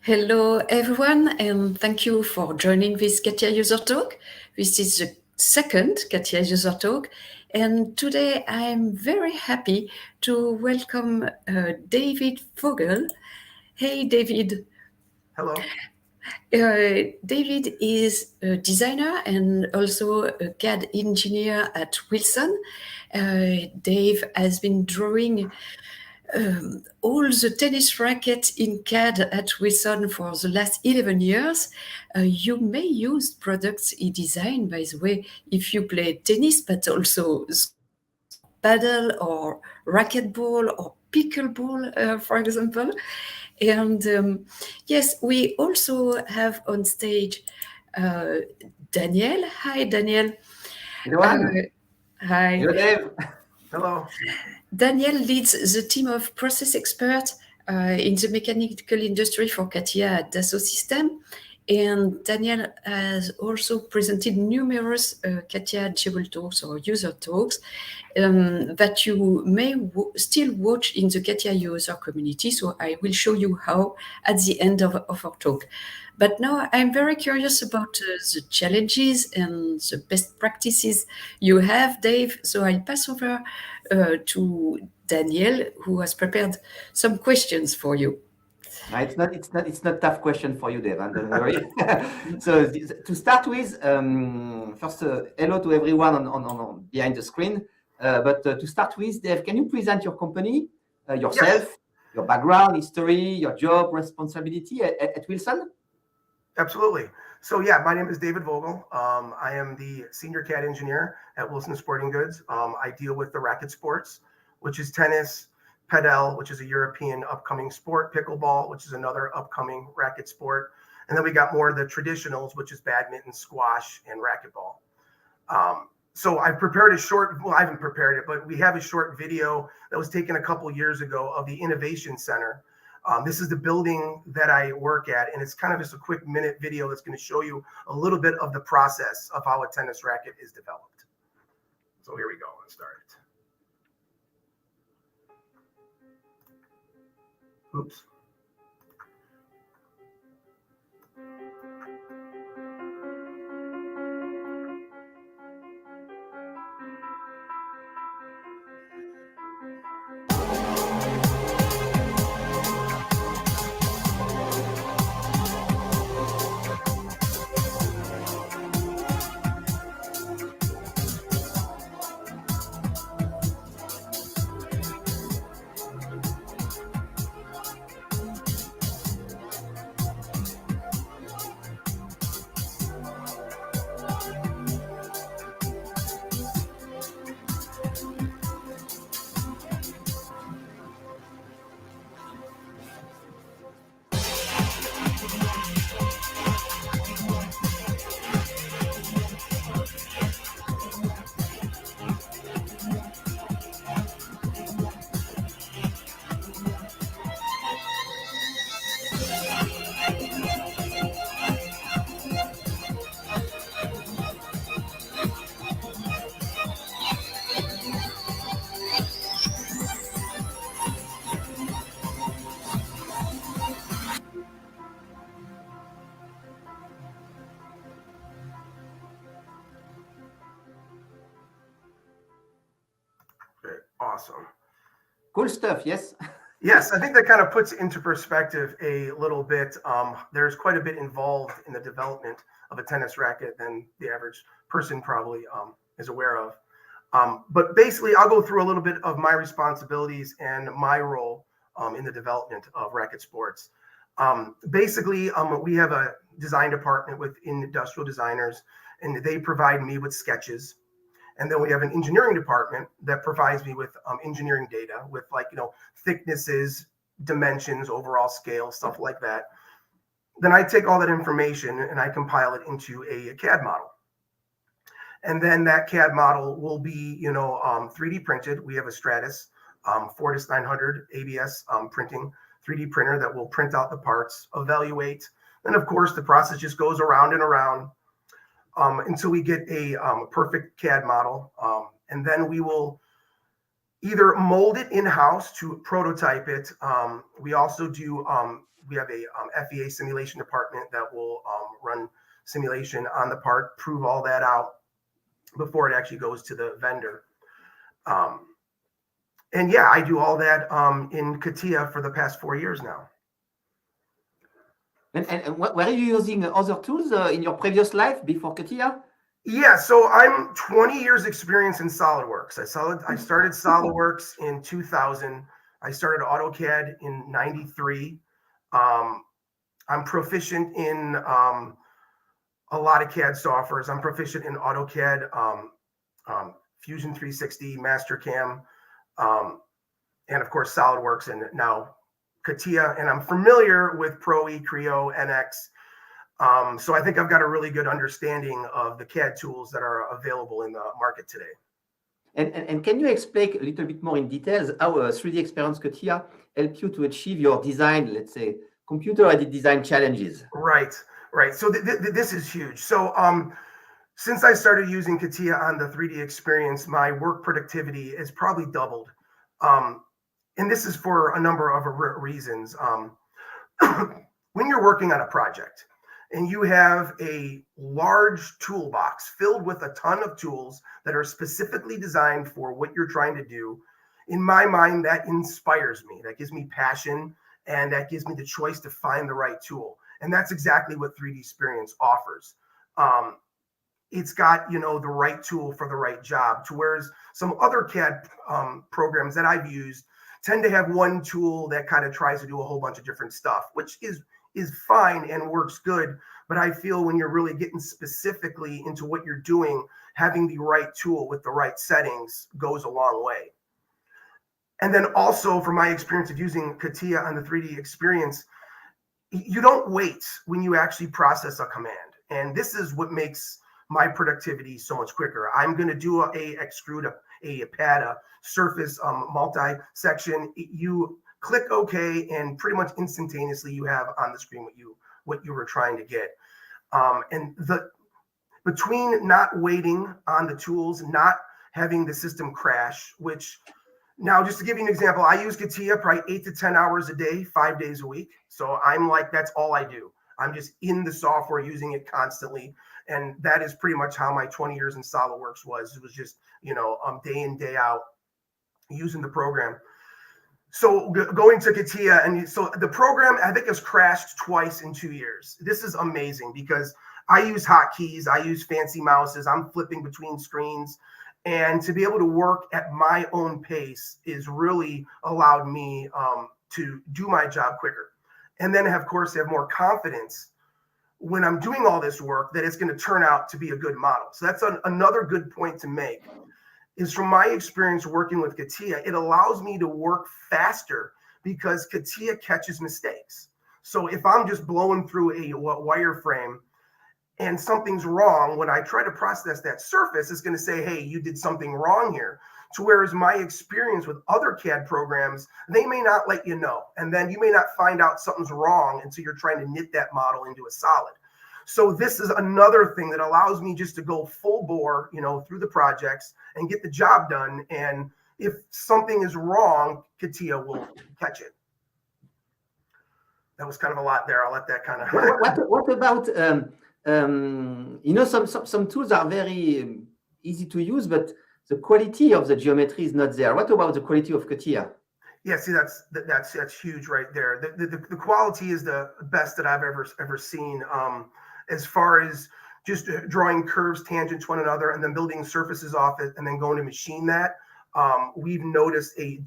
Hello, everyone, and thank you for joining this CATIA User Talk. This is the second CATIA User Talk, and today I'm very happy to welcome David Vogel. Hey, David. Hello. David is a designer and also a CAD engineer at Wilson. Dave has been drawing all the tennis rackets in CAD at Wilson for the last 11 years. You may use products he designed, by the way, if you play tennis, but also paddle or racquetball or pickleball, for example. And yes, we also have on stage Daniel. Hi, Daniel. Everyone. Hi. Hello, Dave. Hello. Daniel leads the team of process experts in the mechanical industry for CATIA at Dassault Systèmes. And Daniel has also presented numerous CATIA Jewel Talks or user talks that you may still watch in the CATIA user community. So I will show you how at the end of our talk. But now I'm very curious about the challenges and the best practices you have, Dave. So I'll pass over to Daniel, who has prepared some questions for you. It's not tough question for you, Dave. Don't worry. So to start with, first, hello to everyone on behind the screen. But to start with, Dave, can you present your company, yourself, Yes. your background, history, your job, responsibility at Wilson? Absolutely. So yeah, my name is David Vogel. I am the Senior CAD Engineer at Wilson Sporting Goods. I deal with the racket sports, which is tennis, padel, which is a European upcoming sport, pickleball, which is another upcoming racket sport. And then we got more of the traditionals, which is badminton, squash, and racquetball. So I've prepared a short, well, I haven't prepared it, but we have a short video that was taken a couple years ago of the Innovation Center. This is the building that I work at, and it's kind of just a quick minute video that's going to show you a little bit of the process of how a tennis racket is developed. So here we go. Let's start it. Oops. Okay, awesome. Cool stuff, yes? Yes, I think that kind of puts into perspective a little bit. There's quite a bit involved in the development of a tennis racket than the average person probably is aware of. But basically, I'll go through a little bit of my responsibilities and my role in the development of racket sports. Basically, we have a design department with industrial designers, and they provide me with sketches. And then we have an engineering department that provides me with engineering data with thicknesses, dimensions, overall scale, stuff like that. Then I take all that information and I compile it into a CAD model. And then that CAD model will be, 3D printed. We have a Stratus 4900 ABS printing 3D printer that will print out the parts, evaluate. And of course, the process just goes around and around until we get a perfect CAD model. And then we will either mold it in-house to prototype it. We also do we have a FEA simulation department that will run simulation on the part, prove all that out before it actually goes to the vendor. And yeah, I do all that in CATIA for the past 4 years now. And were you using other tools in your previous life before CATIA? Yeah, so I'm 20 years experience in SolidWorks. I started SolidWorks in 2000. I started AutoCAD in 93. I'm proficient in a lot of CAD softwares. I'm proficient in AutoCAD, Fusion 360, Mastercam, and of course SolidWorks, and now CATIA. And I'm familiar with Pro-E, Creo, NX. So I think I've got a really good understanding of the CAD tools that are available in the market today. And can you explain a little bit more in details how 3DEXPERIENCE CATIA help you to achieve your design, let's say, computer-aided design challenges? Right. So this is huge. So since I started using CATIA on the 3DEXPERIENCE, my work productivity is probably doubled. And this is for a number of reasons. When you're working on a project and you have a large toolbox filled with a ton of tools that are specifically designed for what you're trying to do, in my mind, that inspires me. That gives me passion, and that gives me the choice to find the right tool. And that's exactly what 3DEXPERIENCE offers. It's got, the right tool for the right job, to whereas some other CAD programs that I've used tend to have one tool that kind of tries to do a whole bunch of different stuff, which is fine and works good. But I feel when you're really getting specifically into what you're doing, having the right tool with the right settings goes a long way. And then also, from my experience of using CATIA on the 3DEXPERIENCE, you don't wait when you actually process a command. And this is what makes my productivity so much quicker. I'm going to do a extrude a pad, a surface multi-section. You click OK, and pretty much instantaneously you have on the screen what you were trying to get. And between not waiting on the tools, not having the system crash, which now, just to give you an example, I use CATIA probably 8 to 10 hours a day, 5 days a week. So I'm like, that's all I do. I'm just in the software, using it constantly. And that is pretty much how my 20 years in SolidWorks was. It was just, day in, day out, using the program. So going to CATIA, and so the program, I think, has crashed twice in 2 years. This is amazing because I use hotkeys, I use fancy mouses, I'm flipping between screens. And to be able to work at my own pace is really allowed me to do my job quicker. And then, of course, have more confidence when I'm doing all this work that it's going to turn out to be a good model. So that's another good point to make, is from my experience working with CATIA, it allows me to work faster because CATIA catches mistakes. So if I'm just blowing through a wireframe and something's wrong, when I try to process that surface, it's going to say, hey, you did something wrong here. To whereas my experience with other CAD programs, they may not let you know. And then you may not find out something's wrong until you're trying to knit that model into a solid. So this is another thing that allows me just to go full bore, through the projects and get the job done. And if something is wrong, CATIA will catch it. That was kind of a lot there. I'll let that kind of. What about some tools are very easy to use, but the quality of the geometry is not there. What about the quality of CATIA? Yeah, see, that's huge right there. The quality is the best that I've ever seen. As far as just drawing curves tangent to one another and then building surfaces off it and then going to machine that, we've noticed a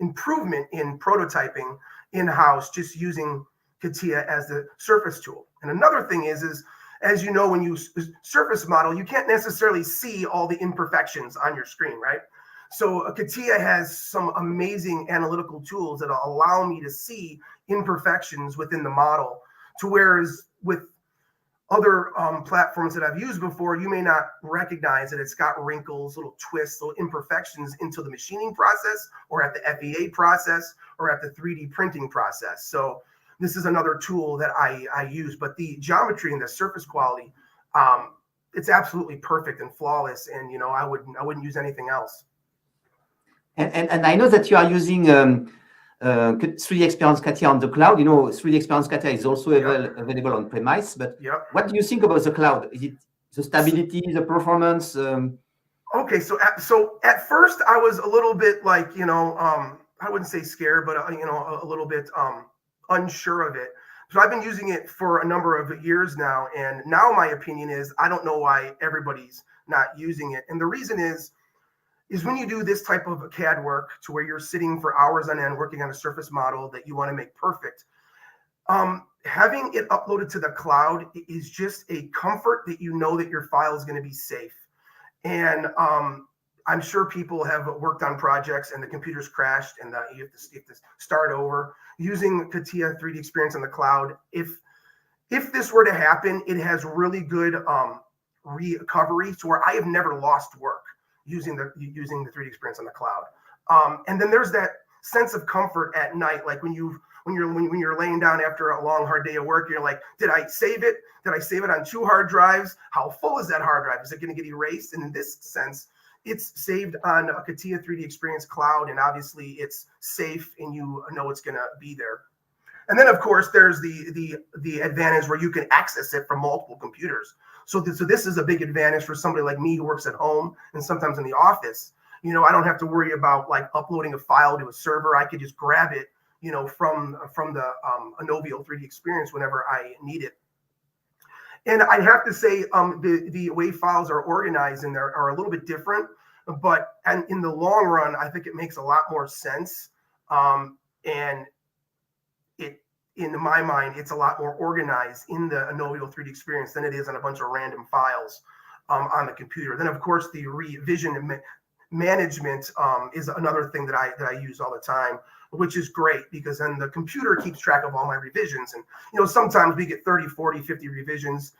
improvement in prototyping in-house just using CATIA as the surface tool. And another thing is as you know, when you surface model, you can't necessarily see all the imperfections on your screen, right? So CATIA has some amazing analytical tools that allow me to see imperfections within the model, to whereas with other platforms that I've used before, you may not recognize that it's got wrinkles, little twists, little imperfections into the machining process or at the FEA process or at the 3D printing process. So this is another tool that I use, but the geometry and the surface quality, it's absolutely perfect and flawless. And, I wouldn't use anything else. And I know that you are using 3DEXPERIENCE CATIA on the cloud. 3DEXPERIENCE CATIA is also available on premise. But what do you think about the cloud? Is it the stability, the performance? Okay, so at first I was a little bit like, I wouldn't say scared, but a little bit unsure of it. So I've been using it for a number of years now, and now my opinion is I don't know why everybody's not using it. And the reason is when you do this type of CAD work to where you're sitting for hours on end working on a surface model that you want to make perfect, having it uploaded to the cloud is just a comfort that you know that your file is going to be safe. And I'm sure people have worked on projects and the computer's crashed and you have to start over. Using CATIA 3DEXPERIENCE on the cloud, if this were to happen, it has really good recovery to where I have never lost work using the 3DEXPERIENCE on the cloud. And then there's that sense of comfort at night, like when you're laying down after a long, hard day of work, you're like, did I save it? Did I save it on 2 hard drives? How full is that hard drive? Is it going to get erased? And in this sense, it's saved on a CATIA 3DEXPERIENCE cloud, and obviously it's safe and you know it's going to be there. And then, of course, there's the advantage where you can access it from multiple computers. So this is a big advantage for somebody like me who works at home and sometimes in the office. I don't have to worry about like uploading a file to a server. I could just grab it, from the Inovio 3DEXPERIENCE whenever I need it. And I have to say, the way files are organized in there are a little bit different, and in the long run, I think it makes a lot more sense. And in my mind, it's a lot more organized in the Inovio 3DEXPERIENCE than it is on a bunch of random files on the computer. Then, of course, the revision management is another thing that I use all the time, which is great because then the computer keeps track of all my revisions. And, sometimes we get 30, 40, 50 revisions,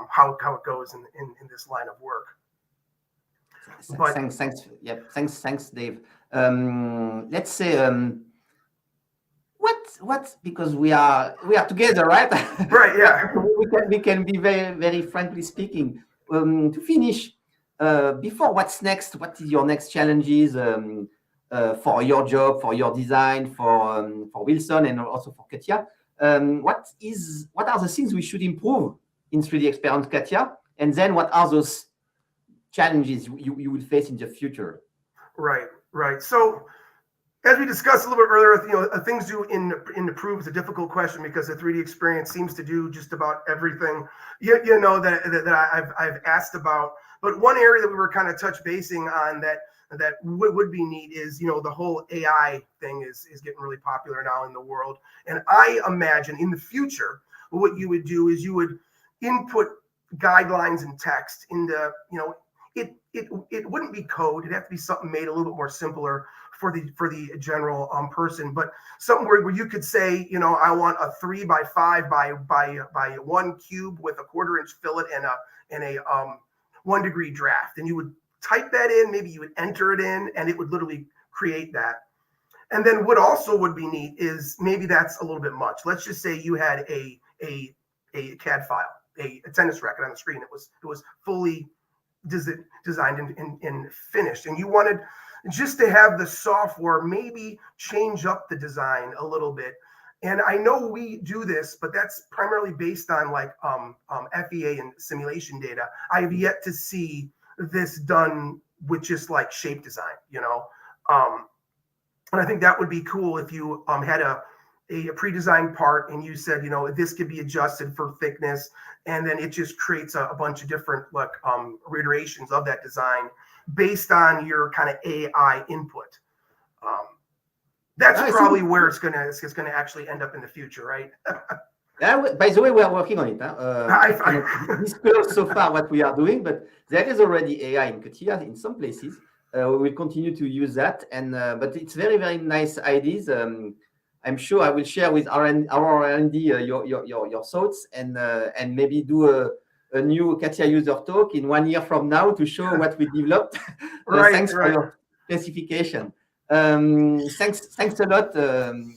how it goes in this line of work. Thanks. Yep. Thanks, Dave. Let's say, what, because we are together, right? Right. Yeah. we can be very, very frankly speaking, to finish, before what's next, what is your next challenges, for your job, for your design, for Wilson and also for CATIA? What are the things we should improve in 3DEXPERIENCE CATIA? And then what are those challenges you will face in the future? Right. So as we discussed a little bit earlier, things do improve is a difficult question because the 3DEXPERIENCE seems to do just about everything, that I've asked about. But one area that we were kind of touch basing on that would be neat is, the whole AI thing is getting really popular now in the world. And I imagine in the future, what you would do is you would input guidelines and text into, it wouldn't be code. It'd have to be something made a little bit more simpler for the general person, but something where you could say, I want a 3 by 5 by 1 cube with a 1/4 inch fillet and a 1 degree draft. And you would type that in, maybe you would enter it in, and it would literally create that. And then what also would be neat is maybe that's a little bit much. Let's just say you had a CAD file, a tennis racket on the screen. It was fully designed and finished, and you wanted just to have the software maybe change up the design a little bit. And I know we do this, but that's primarily based on like FEA and simulation data. I have yet to see this done with just like shape design, and I think that would be cool if you had a pre-designed part and you said, this could be adjusted for thickness, and then it just creates a bunch of different reiterations of that design based on your kind of AI input. That's probably where it's gonna actually end up in the future, right? By the way, we are working on it. I disclose so far what we are doing, but there is already AI in CATIA in some places. We will continue to use that, and but it's very, very nice ideas. I'm sure I will share with our R&D your thoughts, and maybe do a new CATIA User Talk in 1 year from now to show what we developed. Thanks for your specification. Thanks a lot,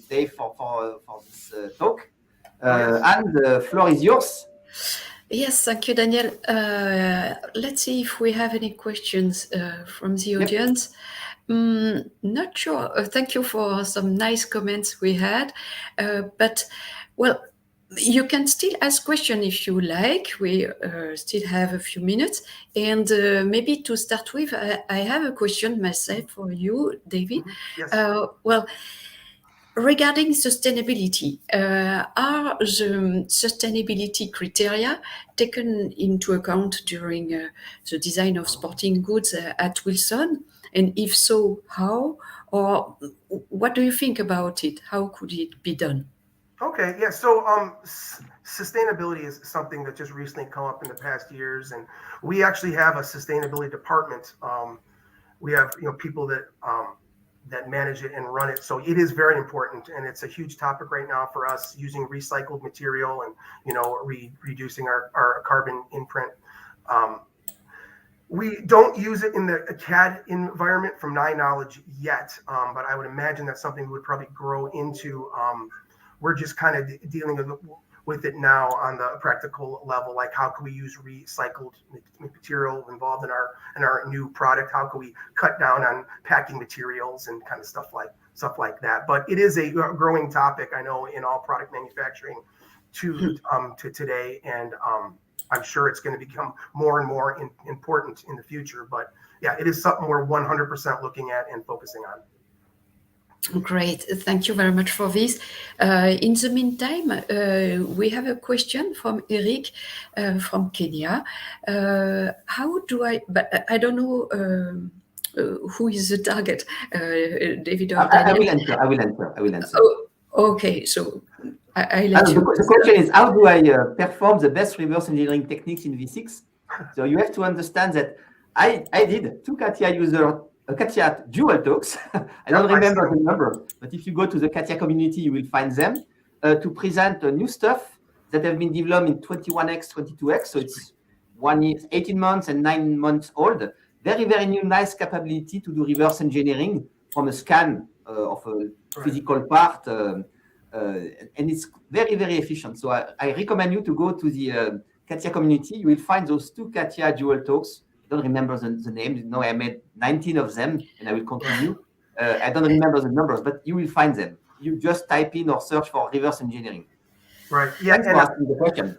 Dave, for this talk. And the floor is yours. Yes, thank you, Daniel. Let's see if we have any questions from the audience. Not sure. Thank you for some nice comments we had. But, well, you can still ask questions if you like. We still have a few minutes. And maybe to start with, I have a question myself for you, David. Yes. Well, regarding sustainability, are the sustainability criteria taken into account during the design of sporting goods at Wilson? And if so, how? Or what do you think about it? How could it be done? Okay, yeah. So, sustainability is something that just recently come up in the past years, and we actually have a sustainability department. We have people that manage it and run it. So it is very important, and it's a huge topic right now for us, using recycled material and reducing our carbon imprint. We don't use it in the CAD environment, from my knowledge, yet, but I would imagine that's something we would probably grow into. We're just kind of dealing with it now on the practical level, like how can we use recycled material involved in our new product? How can we cut down on packing materials and kind of stuff like that? But it is a growing topic, I know, in all product manufacturing to today, and I'm sure it's going to become more and more important in the future. But yeah, it is something we're 100% looking at and focusing on. Great, thank you very much for this. In the meantime, we have a question from Eric from Kenya. How do but I don't know who is the target, David or Daniel? I will answer. Oh, okay, so I let you. The question is, how do I perform the best reverse engineering techniques in V6? So you have to understand that I did two CATIA Jewel Talks. I don't remember the number, but if you go to the CATIA community, you will find them to present new stuff that have been developed in 21x, 22x. So it's 1 year, 18 months and 9 months old. Very, very new, nice capability to do reverse engineering from a scan of a physical part. And it's very, very efficient. So I recommend you to go to the CATIA community. You will find those two CATIA Jewel Talks. I don't remember the names. No, I made 19 of them, and I will continue. I don't remember the numbers, but you will find them. You just type in or search for reverse engineering. Right. Yeah. Thanks for asking the question.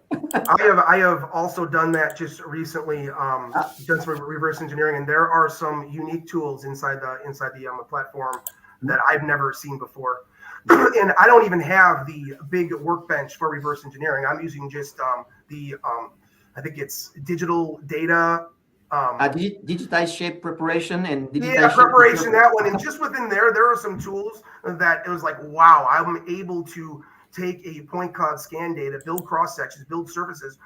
I have also done that just recently. Done some reverse engineering, and there are some unique tools inside the platform that I've never seen before. And I don't even have the big workbench for reverse engineering. I'm using just I think it's digital data. Digitized shape preparation and preparation, that one. And just within there are some tools that it was like, wow, I'm able to take a point cloud scan data, build cross sections, build surfaces,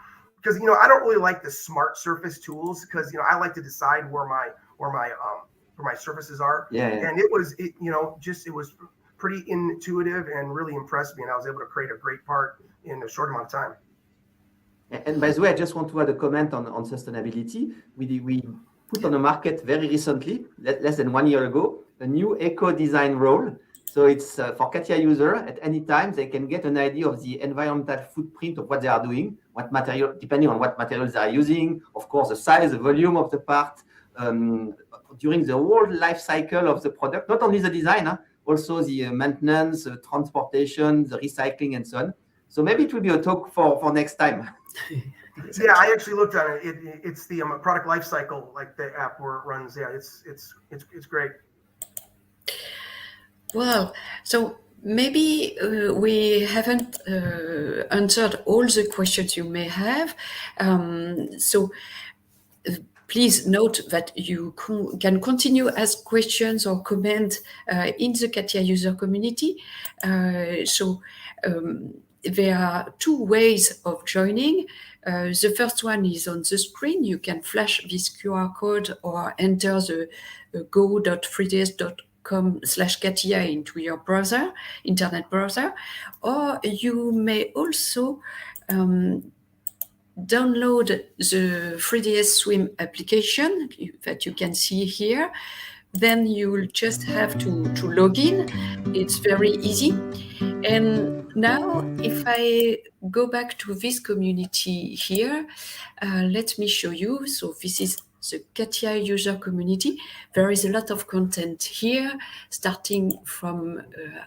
because I don't really like the smart surface tools, because I like to decide where my surfaces are. And it was pretty intuitive and really impressed me, and I was able to create a great part in a short amount of time. And by the way, I just want to add a comment on sustainability. We put on the market very recently, less than 1 year ago, a new eco design role. So it's for CATIA user. At any time, they can get an idea of the environmental footprint of what they are doing, what material, depending on what materials they are using, of course, the size, the volume of the part, during the whole life cycle of the product, not only the design, also the maintenance, the transportation, the recycling, and so on. So maybe it will be a talk for next time. Yeah, I actually looked at it. It's the product life cycle, like the app where it runs. Yeah, it's great. Well, so maybe we haven't answered all the questions you may have. So please note that you can continue ask questions or comment in the CATIA user community. There are two ways of joining. The first one is on the screen. You can flash this QR code or enter the go.3ds.com/CATIA into your browser, internet browser, or you may also download the 3ds Swim application that you can see here. Then you'll just have to log in. It's very easy. And now, if I go back to this community here, let me show you. So this is the CATIA user community. There is a lot of content here, starting from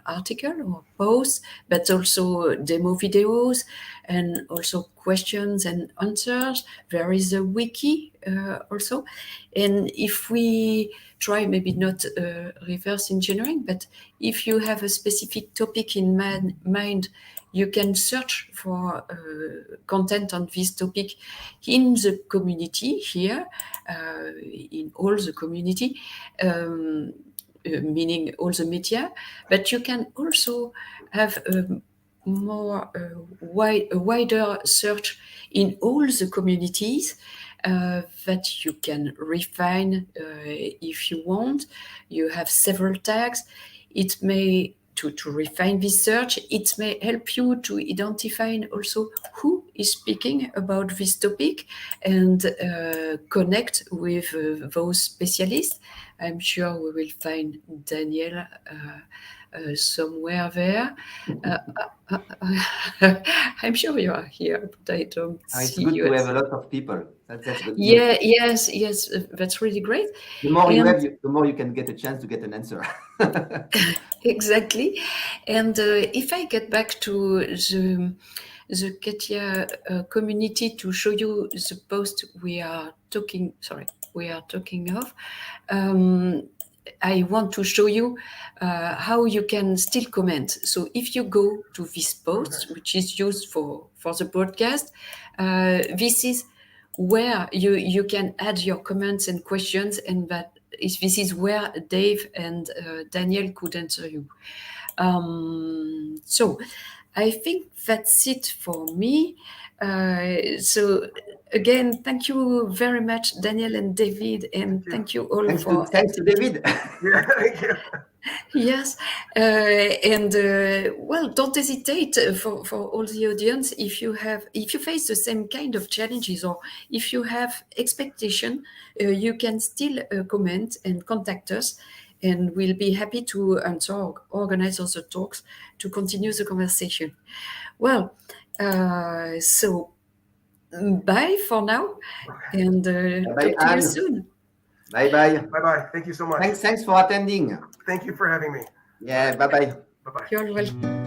article or posts, but also demo videos and also questions and answers. There is a wiki also. And if we try, maybe not reverse engineering, but if you have a specific topic in mind, you can search for content on this topic in the community here, in all the community, meaning all the media, but you can also have a more wider search in all the communities that you can refine if you want. You have several tags. It may to refine this search, it may help you to identify also who is speaking about this topic and connect with those specialists. I'm sure we will find Daniel somewhere there. I'm sure you are here, but I don't see you. It's good to have a lot of people. That's good. Yeah, yes, that's really great. The more you have, the more you can get a chance to get an answer. Exactly. And if I get back to the CATIA community to show you the post we are talking of, I want to show you how you can still comment. So if you go to this post, which is used for the broadcast, this is where you can add your comments and questions, and this is where Dave and Daniel could answer you. So I think that's it for me. So again, thank you very much, Daniel and David, and thank you all thanks to David. Yeah, thank you. Yes, and well, don't hesitate for all the audience. If you face the same kind of challenges, or if you have expectation, you can still comment and contact us, and we'll be happy to answer or organize other talks to continue the conversation. Well, so bye for now, and talk to you soon. Bye bye. Bye bye. Thank you so much. Thanks for attending. Thank you for having me. Yeah. Bye bye. Bye bye. You're welcome.